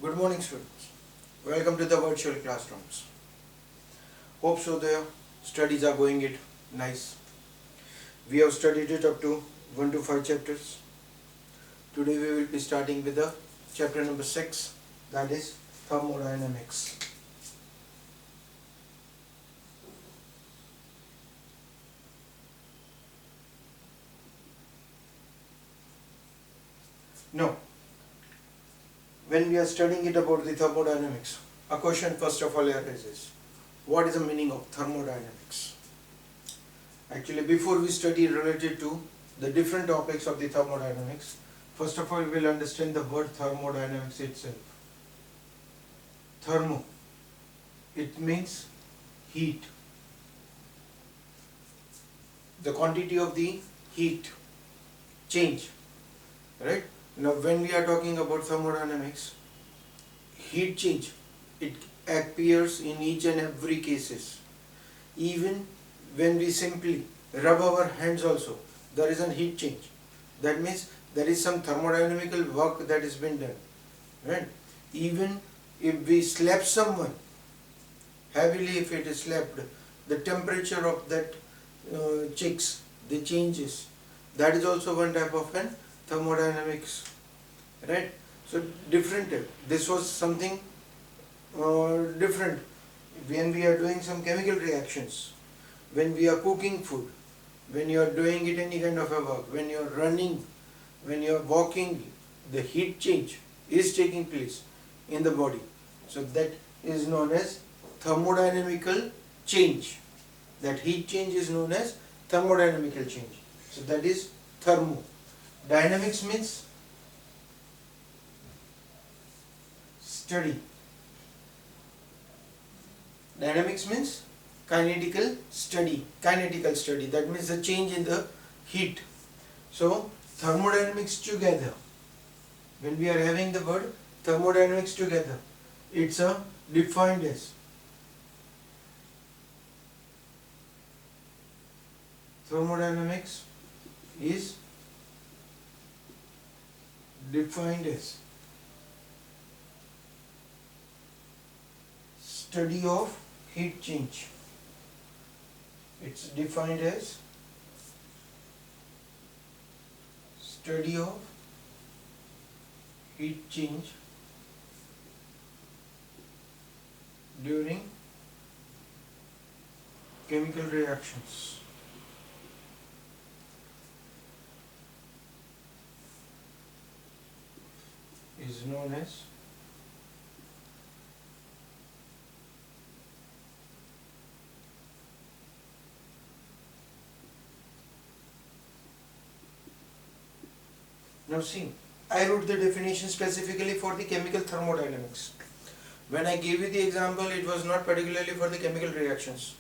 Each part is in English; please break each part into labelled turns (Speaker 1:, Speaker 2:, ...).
Speaker 1: Good morning, students. Welcome to the virtual classrooms. Hope so the studies are going it nice. We have studied it up to 1 to 5 chapters. Today we will be starting with the chapter number 6, that is thermodynamics. Now, when we are studying it about the thermodynamics, a question first of all arises. What is the meaning of thermodynamics? Actually, before we study related to the different topics of the thermodynamics, first of all we will understand the word thermodynamics itself. Thermo, it means heat. The quantity of the heat change, right? Now when we are talking about thermodynamics, heat change, it appears in each and every cases. Even when we simply rub our hands also, there is a heat change. That means there is some thermodynamical work that has been done, right? Even if we slap someone heavily, if it is slapped, the temperature of that chicks, the changes. That is also one type of an thermodynamics, right? So different. This was something different when we are doing some chemical reactions, when we are cooking food, when you are doing it any kind of a work, when you are running, when you are walking, the heat change is taking place in the body. So that is known as thermodynamical change. That heat change is known as thermodynamical change. So that is thermo. Dynamics means study. Dynamics means kinetical study. Kinetical study. That means the change in the heat. So thermodynamics together. When we are having the word thermodynamics together, it's a defined as thermodynamics is defined as study of heat change. It's defined as study of heat change during chemical reactions. Is known as now see, I wrote the definition specifically for the chemical thermodynamics. When I gave you the example, it was not particularly for the chemical reactions,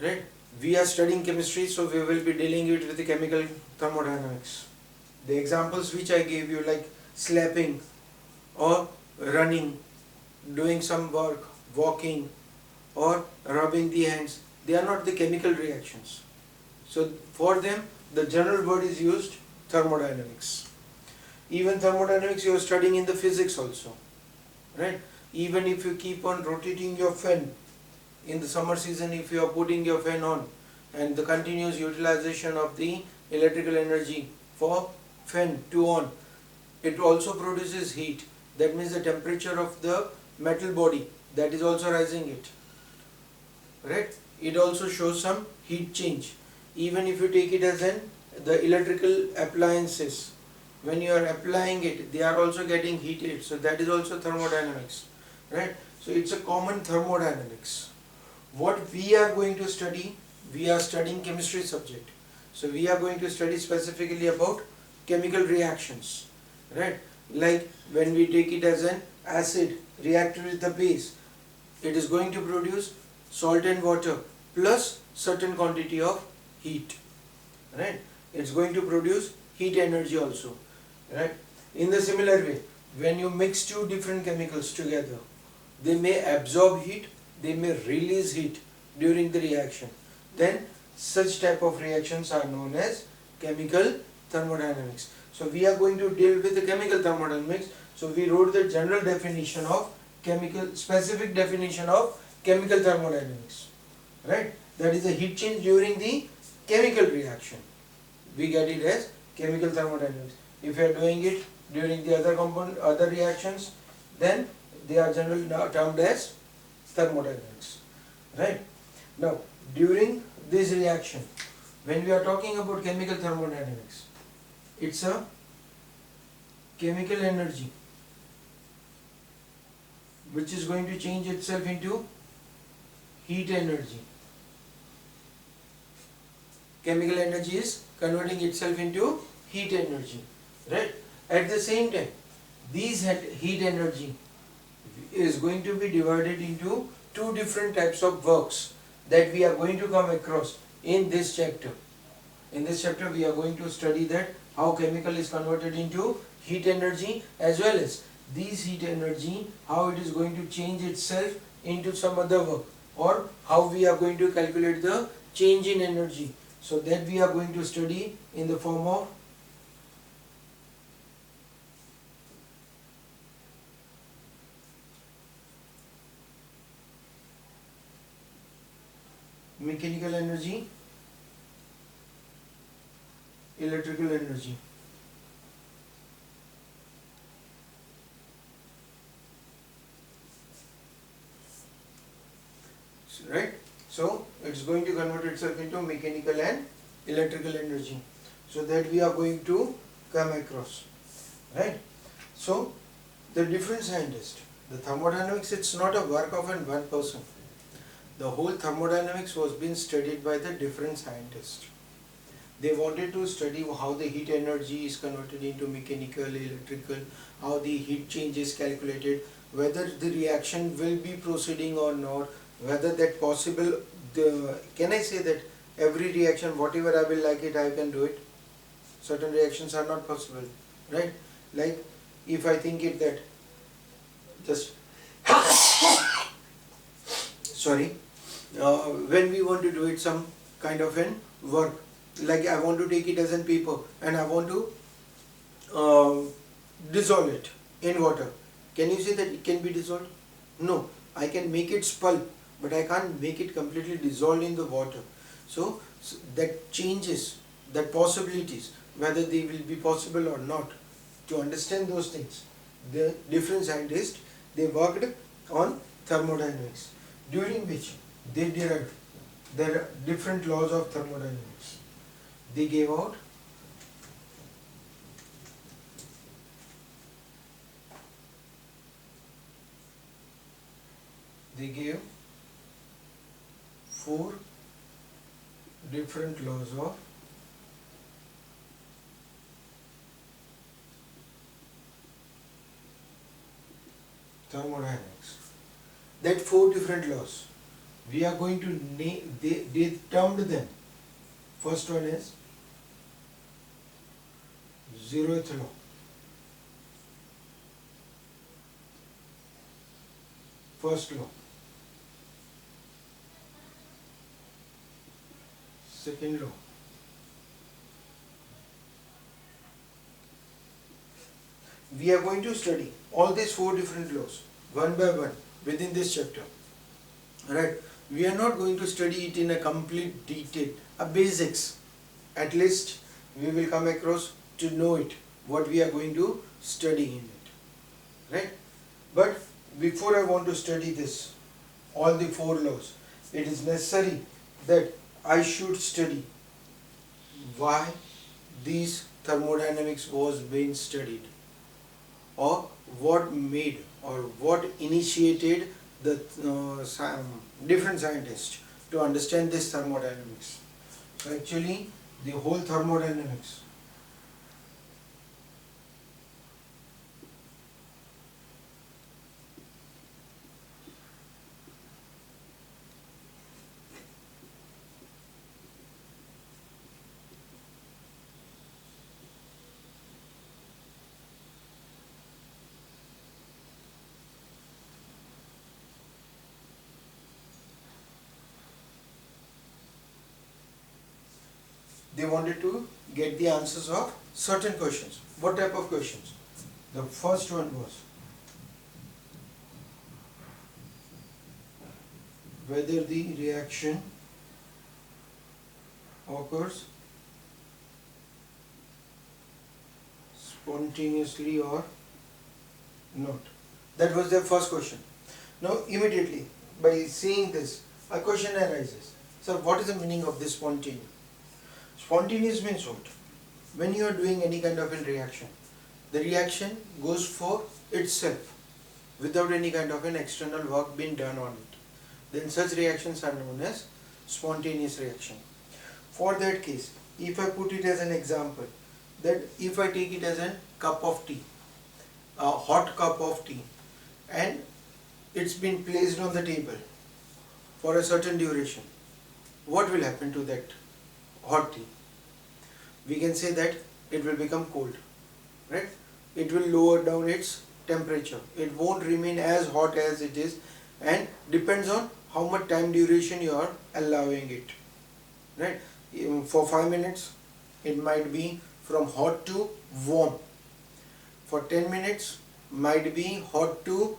Speaker 1: right? We are studying chemistry, so we will be dealing it with the chemical thermodynamics. The examples which I gave you, like slapping or running, doing some work, walking or rubbing the hands, they are not the chemical reactions. So for them the general word is used thermodynamics. Even thermodynamics you are studying in the physics also, right? Even if you keep on rotating your fan in the summer season, if you are putting your fan on and the continuous utilization of the electrical energy for fan to on, it also produces heat. That means the temperature of the metal body, that is also rising it, right? It also shows some heat change. Even if you take it as the electrical appliances, when you are applying it, they are also getting heated. So that is also thermodynamics, right? So it's a common thermodynamics. What we are going to study, we are studying chemistry subject. So we are going to study specifically about chemical reactions, right? Like when we take it as an acid reacted with the base, it is going to produce salt and water plus certain quantity of heat, right? It's going to produce heat energy also, right? In the similar way, when you mix two different chemicals together, they may absorb heat, they may release heat during the reaction. Then such type of reactions are known as chemical thermodynamics. So we are going to deal with the chemical thermodynamics. So we wrote the general definition of specific definition of chemical thermodynamics, right? That is the heat change during the chemical reaction. We get it as chemical thermodynamics. If you are doing it during the other reactions, then they are generally termed as thermodynamics, right? Now, during this reaction, when we are talking about chemical thermodynamics, it's a chemical energy which is going to change itself into heat energy. Chemical energy is converting itself into heat energy, right? At the same time, these heat energy is going to be divided into two different types of works that we are going to come across in this chapter. In this chapter, we are going to study that how chemical is converted into heat energy, as well as these heat energy, how it is going to change itself into some other work, or how we are going to calculate the change in energy. So that we are going to study in the form of mechanical energy, electrical energy. Right? So it's going to convert itself into mechanical and electrical energy. So that we are going to come across. Right? So the different scientists, the thermodynamics, it's not a work of one person. The whole thermodynamics was being studied by the different scientists. They wanted to study how the heat energy is converted into mechanical, electrical, how the heat change is calculated, whether the reaction will be proceeding or not, whether that possible, can I say that every reaction, whatever I will like it, I can do it? Certain reactions are not possible, right? Like if I think it that, just, sorry, when we want to do it some kind of an work, like I want to take it as a paper and I want to dissolve it in water. Can you say that it can be dissolved? No, I can make it pulp, but I can't make it completely dissolved in the water. So that changes, that possibilities, whether they will be possible or not. To understand those things, the different scientists, they worked on thermodynamics, during which they derived their different laws of thermodynamics. They gave out four different laws of thermodynamics. That four different laws, we are going to name, they termed them. First one is zeroth law. First law. Second law. We are going to study all these four different laws one by one within this chapter. Right? We are not going to study it in a complete detail, a basics. At least we will come across to know it, what we are going to study in it. Right? But before I want to study this, all the four laws, it is necessary that I should study why these thermodynamics was being studied, or what made or what initiated the different scientists to understand this thermodynamics. So actually the whole thermodynamics they wanted to get the answers of certain questions. What type of questions? The first one was whether the reaction occurs spontaneously or not. That was their first question. Now immediately by seeing this, a question arises. So what is the meaning of this spontaneous? Spontaneous means what? When you are doing any kind of a reaction, the reaction goes for itself without any kind of an external work being done on it. Then such reactions are known as spontaneous reaction. For that case, if I put it as an example, that if I take it as a cup of tea, a hot cup of tea, and it's been placed on the table for a certain duration, what will happen to that hot tea? We can say that it will become cold, right? It will lower down its temperature. It won't remain as hot as it is, and depends on how much time duration you are allowing it, right? For 5 minutes, it might be from hot to warm. For 10 minutes, might be hot to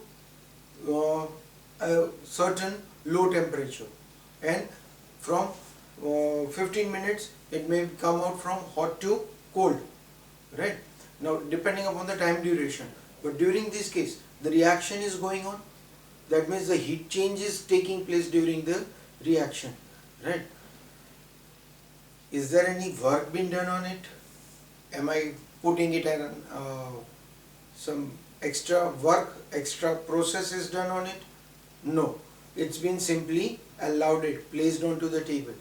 Speaker 1: a certain low temperature, and from 15 minutes it may come out from hot to cold, right? Now depending upon the time duration, but during this case the reaction is going on. That means the heat change is taking place during the reaction, right? Is there any work being done on it? Am I putting it in some extra work, extra process is done on it? No, it's been simply allowed it, placed onto the table.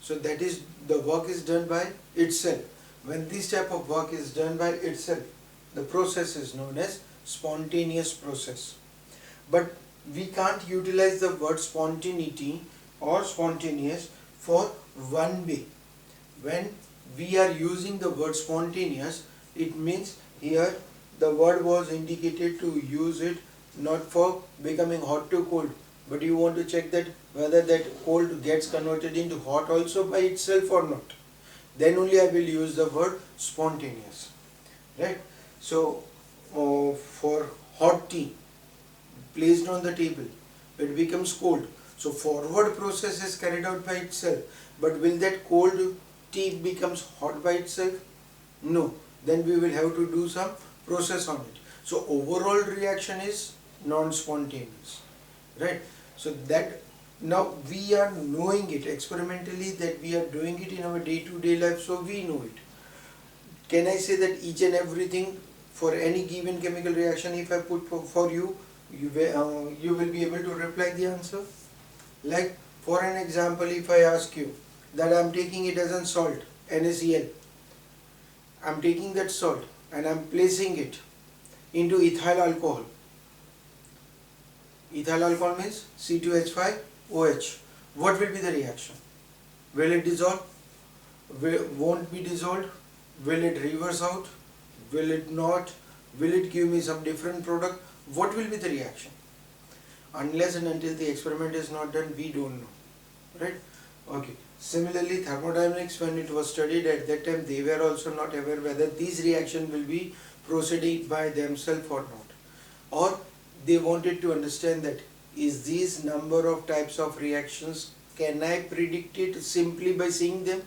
Speaker 1: So that is, the work is done by itself. When this type of work is done by itself, the process is known as spontaneous process. But we can't utilize the word spontaneity or spontaneous for one way. When we are using the word spontaneous, it means here the word was indicated to use it not for becoming hot to cold, but you want to check that whether that cold gets converted into hot also by itself or not. Then only I will use the word spontaneous, right? So for hot tea placed on the table, it becomes cold. So forward process is carried out by itself, but will that cold tea becomes hot by itself? No. Then we will have to do some process on it. So overall reaction is non-spontaneous, right? So that now we are knowing it experimentally, that we are doing it in our day-to-day life, so we know it. Can I say that each and everything for any given chemical reaction, if I put for you, you will be able to reply the answer? Like for an example, if I ask you that I am taking it as a salt, NaCl, I am taking that salt and I am placing it into ethyl alcohol. Ethyl alcohol means C2H5OH. What will be the reaction? Will it dissolve? Won't be dissolved? Will it reverse out? Will it not? Will it give me some different product? What will be the reaction? Unless and until the experiment is not done, we don't know, right? Okay. Similarly, thermodynamics, when it was studied at that time, they were also not aware whether these reactions will be proceeding by themselves or not. Or they wanted to understand that is these number of types of reactions, can I predict it simply by seeing them?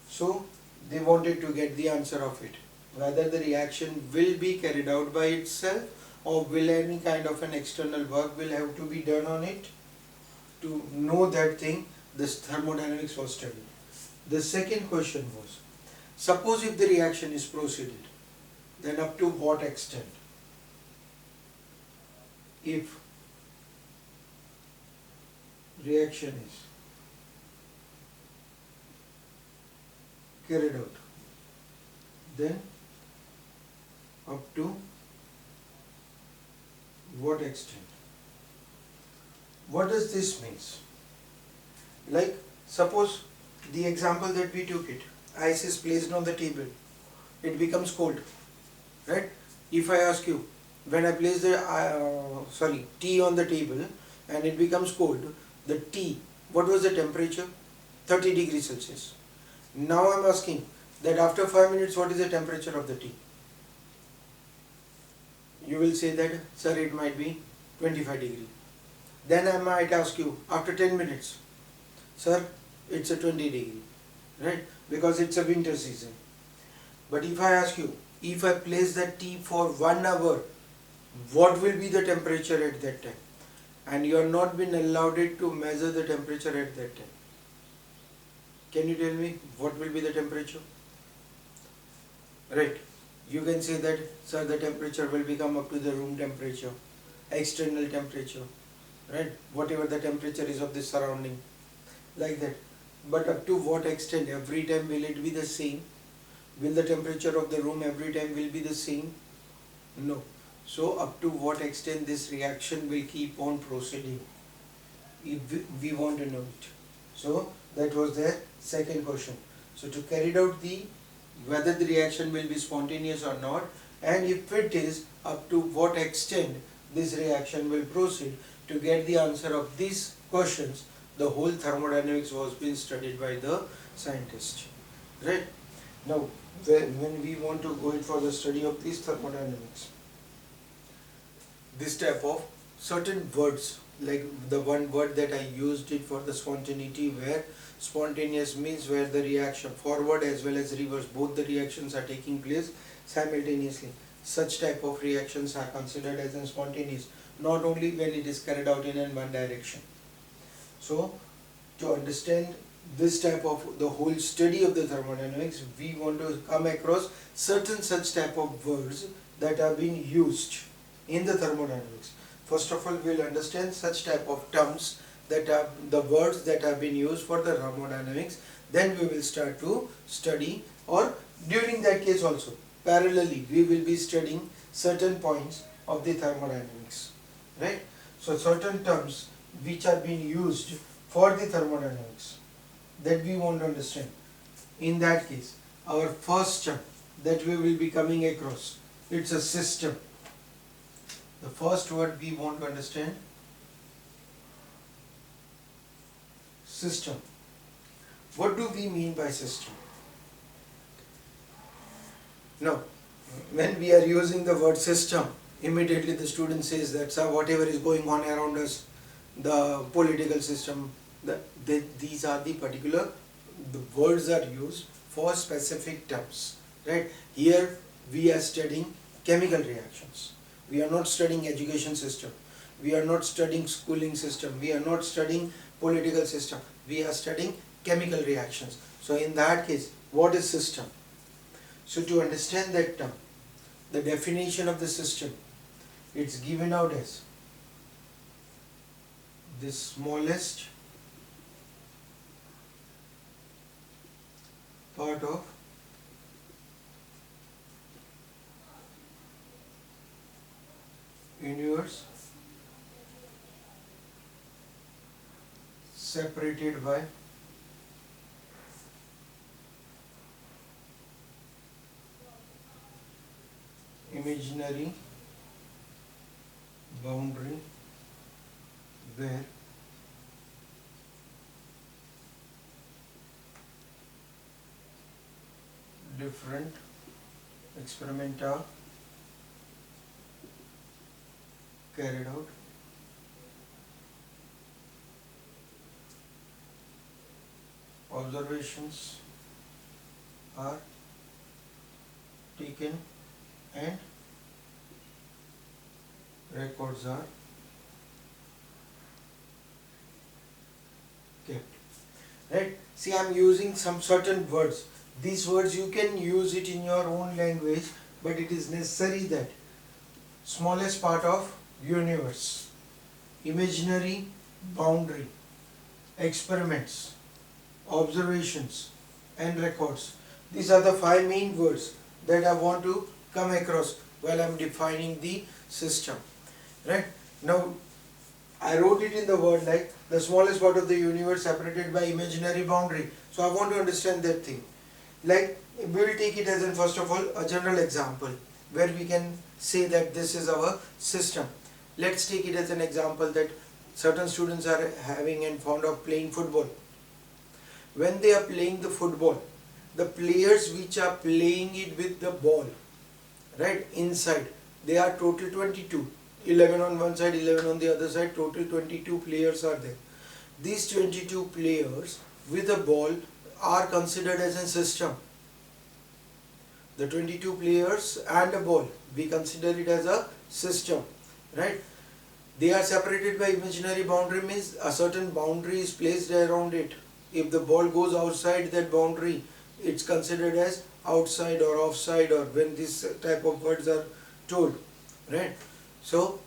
Speaker 1: So they wanted to get the answer of it, whether the reaction will be carried out by itself or will any kind of an external work will have to be done on it. To know that thing, this thermodynamics was studied. The second question was, suppose if the reaction is proceeded, then up to what extent? If reaction is carried out, then up to what extent? What does this means? Like suppose the example that we took it, ice is placed on the table, it becomes cold, right? If I ask you, when I place the tea on the table and it becomes cold, the tea, what was the temperature? 30 degrees Celsius. Now I am asking, that after 5 minutes what is the temperature of the tea? You will say that, sir, it might be 25 degree. Then I might ask you after 10 minutes, sir, it's a 20 degree, right? Because it's a winter season. But if I ask you, if I place that tea for 1 hour, what will be the temperature at that time? And you are not been allowed it to measure the temperature at that time. Can you tell me what will be the temperature? Right. You can say that, sir, the temperature will become up to the room temperature, external temperature, right? Whatever the temperature is of the surrounding, like that. But up to what extent? Every time will it be the same? Will the temperature of the room every time will be the same? No. So up to what extent this reaction will keep on proceeding? If we want to know it. So that was the second question. So to carry out the whether the reaction will be spontaneous or not, and if it is, up to what extent this reaction will proceed. To get the answer of these questions, the whole thermodynamics was being studied by the scientist, right? Now when we want to go in for the study of this thermodynamics, this type of certain words, like the one word that I used it for the spontaneity, where spontaneous means where the reaction forward as well as reverse, both the reactions are taking place simultaneously. Such type of reactions are considered as spontaneous, not only when it is carried out in one direction. So to understand this type of the whole study of the thermodynamics, we want to come across certain such type of words that are being used in the thermodynamics. First of all, we will understand such type of terms that are the words that have been used for the thermodynamics. Then we will start to study, or during that case also parallelly we will be studying certain points of the thermodynamics, right? So certain terms which are being used for the thermodynamics that we want to understand. In that case, our first term that we will be coming across, it's a system. The first word we want to understand, system. What do we mean by system? Now, when we are using the word system, immediately the student says that, sir, whatever is going on around us, the political system, these are the particular, the words are used for specific terms, right? Here we are studying chemical reactions. We are not studying education system. We are not studying schooling system. We are not studying political system. We are studying chemical reactions. So in that case, what is system? So to understand that term, the definition of the system, it's given out as the smallest part of universe separated by imaginary boundary, where different experiments are carried out. Observations are taken and records are kept. Right? See, I am using some certain words. These words you can use it in your own language, but it is necessary that smallest part of universe, imaginary boundary, experiments, observations and records. These are the 5 main words that I want to come across while I am defining the system. Right? Now I wrote it in the word like the smallest part of the universe separated by imaginary boundary. So I want to understand that thing. Like we will take it as in, first of all, a general example where we can say that this is our system. Let's take it as an example that certain students are having and fond of playing football. When they are playing the football, the players which are playing it with the ball, right, inside, they are total 22, 11 on one side, 11 on the other side, total 22 players are there. These 22 players with the ball are considered as a system. The 22 players and a ball, we consider it as a system, right? They are separated by imaginary boundary, means a certain boundary is placed around it. If the ball goes outside that boundary, it's considered as outside or offside, or when this type of words are told, right? So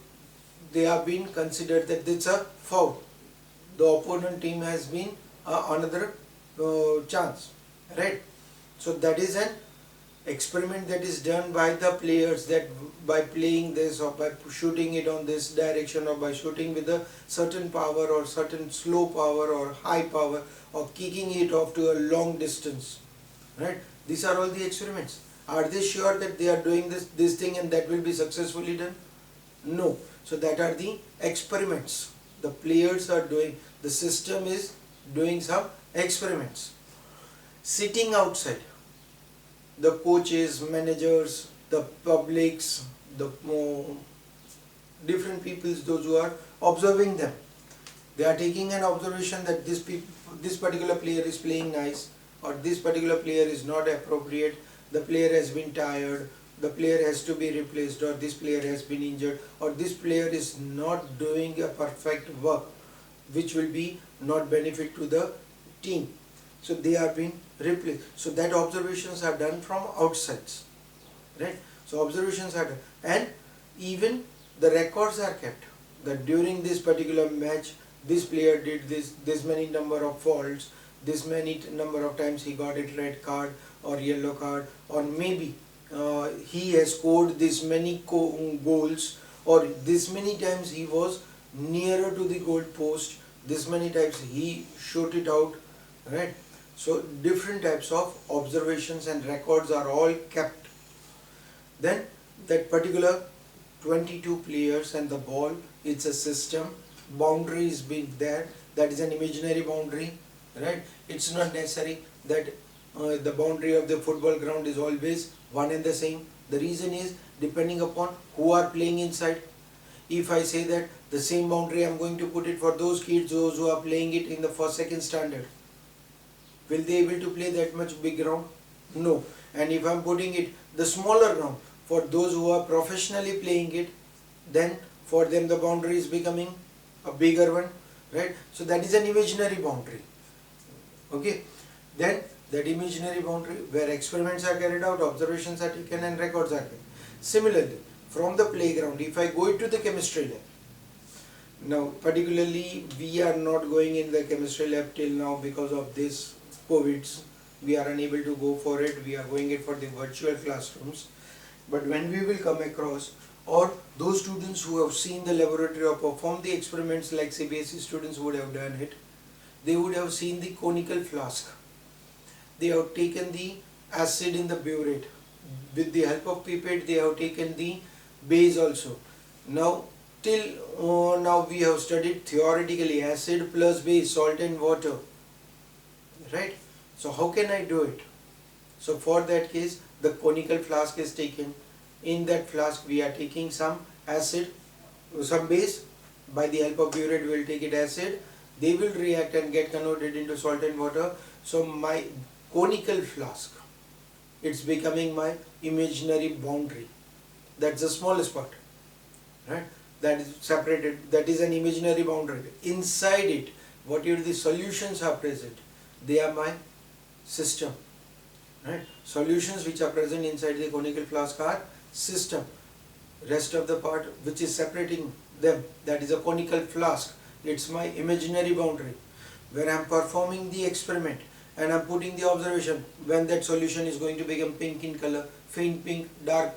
Speaker 1: they have been considered that it's a foul. The opponent team has been another chance, right? So that is an experiment that is done by the players, that by playing this or by shooting it on this direction or by shooting with a certain power or certain slow power or high power or kicking it off to a long distance, right? These are all the experiments. Are they sure that they are doing this thing and that will be successfully done? No. So that are the experiments. The players are doing, the system is doing some experiments. Sitting outside, the coaches, managers, the publics, the different peoples, those who are observing them, they are taking an observation that this particular player is playing nice, or this particular player is not appropriate, the player has been tired, the player has to be replaced, or this player has been injured, or this player is not doing a perfect work which will be not benefit to the team. So they are being replaced. So that observations are done from outsides, right? So observations are done, and even the records are kept that during this particular match this player did this many number of faults, this many number of times he got a red card or yellow card, or maybe he has scored this many goals, or this many times he was nearer to the goal post, this many times he shot it out, right? So different types of observations and records are all kept. Then that particular 22 players and the ball, it's a system. Boundary is being there, that is an imaginary boundary, right? It's not necessary that the boundary of the football ground is always one and the same. The reason is depending upon who are playing inside. If I say that the same boundary I am going to put it for those kids, those who are playing it in the first, second standard, will they able to play that much big ground? No. And if I am putting it the smaller ground for those who are professionally playing it, then for them the boundary is becoming a bigger one, right? So that is an imaginary boundary. Okay. Then that imaginary boundary where experiments are carried out, observations are taken and records are taken. Similarly, from the playground, if I go into the chemistry lab, now particularly we are not going in the chemistry lab till now because of this COVIDs. We are unable to go for it, we are going it for the virtual classrooms. But when we will come across, or those students who have seen the laboratory or performed the experiments like CBSE students would have done it, they would have seen the conical flask. They have taken the acid in the burette. With the help of pipette, they have taken the base also. Now, till now we have studied theoretically acid plus base, salt and water, right? So how can I do it? So for that case, the conical flask is taken. In that flask, we are taking some acid, some base. By the help of burette, we will take it acid. They will react and get converted into salt and water. So my conical flask, it's becoming my imaginary boundary. That's the smallest part, right? That is separated. That is an imaginary boundary. Inside it, whatever the solutions are present, they are my system, right? Solutions which are present inside the conical flask are system. Rest of the part which is separating them, that is a conical flask. It's my imaginary boundary where I am performing the experiment and I am putting the observation when that solution is going to become pink in color, faint pink, dark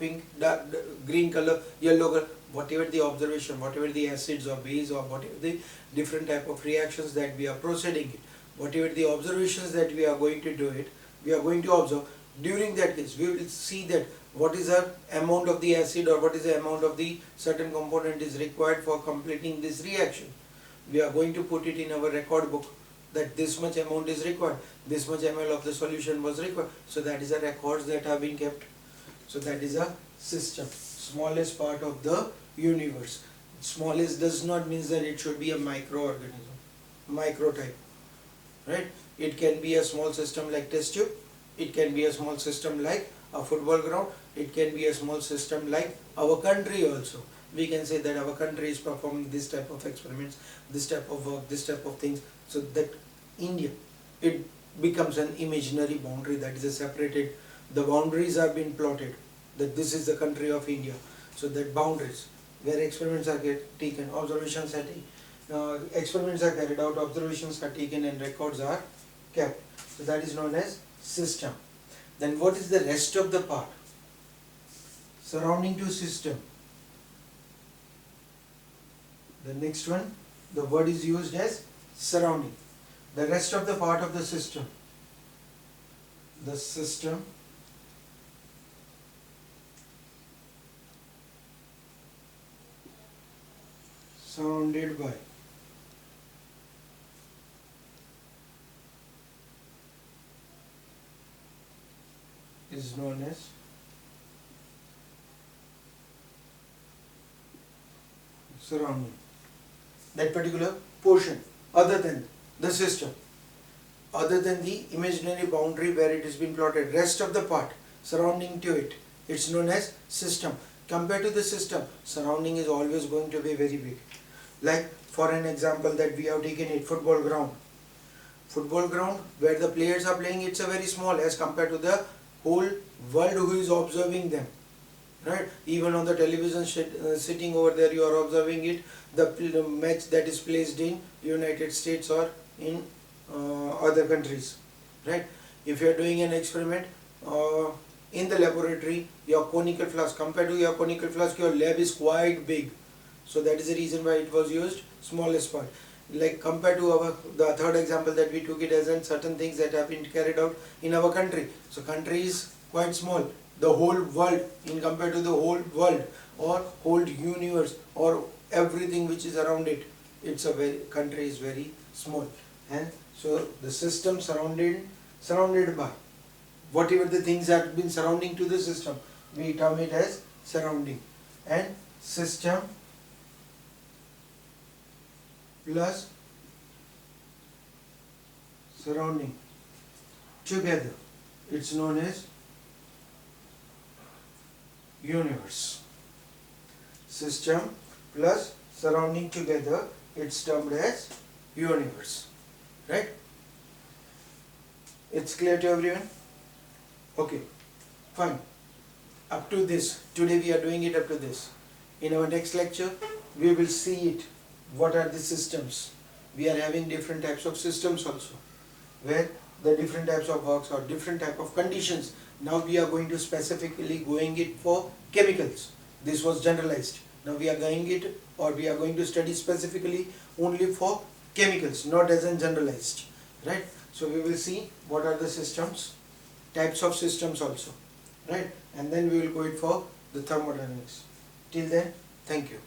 Speaker 1: green color, yellow color, whatever the observation, whatever the acids or base or whatever the different type of reactions that we are proceeding it, whatever the observations that we are going to do it, we are going to observe. During that case, we will see that what is the amount of the acid or what is the amount of the certain component is required for completing this reaction. We are going to put it in our record book. that this much amount is required, this much ml of the solution was required. So that is the records that have been kept. So that is a system, smallest part of the universe. Smallest does not mean that it should be a microorganism, micro type, right? It can be a small system like test tube, it can be a small system like a football ground, it can be a small system like our country also. We can say that our country is performing this type of experiments, this type of work, this type of things. So that India, it becomes an imaginary boundary that is separated. The boundaries have been plotted that this is the country of India. So that boundaries where experiments are taken, observations are taken, experiments are carried out, observations are taken and records are kept. So that is known as system. Then what is the rest of the part? Surrounding to system. The next one, the word is used as surrounding. The rest of the part of the system. The system surrounded by. Is known as surrounding. That particular portion other than the system, other than the imaginary boundary where it has been plotted, rest of the part surrounding to it, it's known as system. Compared to the system, surrounding is always going to be very big. Like for an example that we have taken it, football ground. Football ground where the players are playing, it's a very small as compared to the whole world who is observing them, right? Even on the television sitting over there, you are observing it, the match that is placed in United States or in other countries, right? If you are doing an experiment in the laboratory, your conical flask, compared to your conical flask, your lab is quite big. So that is the reason why it was used smallest part. Like compared to the third example that we took it as in certain things that have been carried out in our country. So country is quite small. The whole world, in compared to the whole world or whole universe or everything which is around it, it's a very, country is very small. And so the system surrounded by whatever the things that have been surrounding to the system, we term it as surrounding. And system plus surrounding together, it's known as universe. System plus surrounding together, it's termed as universe, right? It's clear to everyone? Okay, fine. Up to this, today we are doing it up to this. In our next lecture, we will see it. What are the systems? We are having different types of systems also, where the different types of works or different type of conditions. Now we are going to specifically going it for chemicals. This was generalized. Now we are going it, or we are going to study specifically only for chemicals, not as in generalized, right? So we will see what are the systems, types of systems also, right? And then we will go it for the thermodynamics. Till then, thank you.